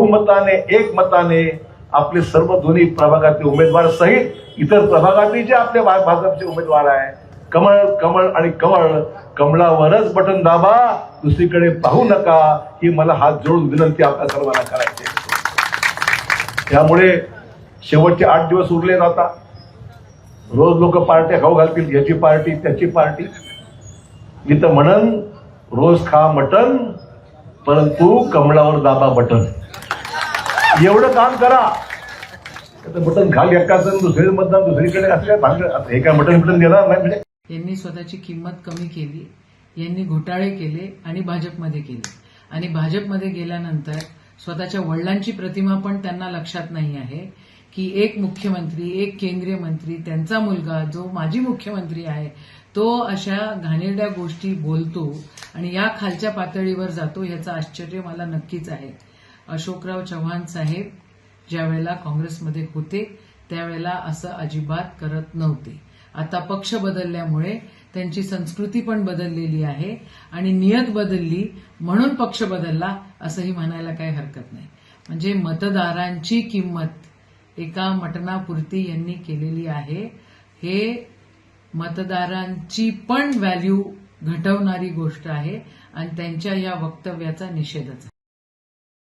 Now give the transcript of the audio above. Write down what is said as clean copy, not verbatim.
बहुमताने एकमताने आपले सर्व दोन्ही प्रभागातले उमेदवार सहित इतर प्रभागातले जे आपले भाजपचे उमेदवार आहे, कमळ कमळ आणि कमळ, कमळावरच बटन दाबा, दुसरीकडे पाहू नका, ही मला हात जोडून विनंती आपल्या सर्वांना करायची आहे. त्यामुळे शेवटचे 8 दिवस उरले आता. रोज लोक पार्ट्या खाऊ घालतील, याची पार्टी त्याची पार्टी. मी तर म्हणन रोज खा मटन, परंतु कमळावर दाबा बटन. एवढं काम करा. बटन खाल एकाच, दुसरे मतदान दुसरीकडे असल्या भांडण, हे काय मटन देणार नाही. म्हणजे यांनी स्वतःची किंमत कमी केली, यांनी घोटाळे केले आणि भाजपमध्ये केले. आणि भाजपमध्ये गेल्यानंतर स्वतःच्या वडिलांची प्रतिमा पण त्यांना लक्षात नाही आहे की एक मुख्यमंत्री, एक केंद्रीय मंत्री, त्यांचा मुलगा जो माजी मुख्यमंत्री आहे, तो अशा घाणेरड्या गोष्टी बोलतो आणि या खालच्या पातळीवर जातो, याचं आश्चर्य मला नक्कीच आहे. अशोकराव चव्हाण साहेब ज्यावेळेला काँग्रेसमध्ये होते त्यावेळेला असं अजिबात करत नव्हते. आता पक्ष बदलल्यामुळे त्यांची संस्कृती पण बदललेली आहे आणि नियत बदलली म्हणून पक्ष बदलला असंही म्हणायला काही हरकत नाही. म्हणजे मतदारांची किंमत एका मटणापुरती यांनी केलेली आहे. हे मतदारांची पण व्हॅल्यू घटवणारी गोष्ट आहे आणि त्यांच्या या वक्तव्याचा निषेधच आहे.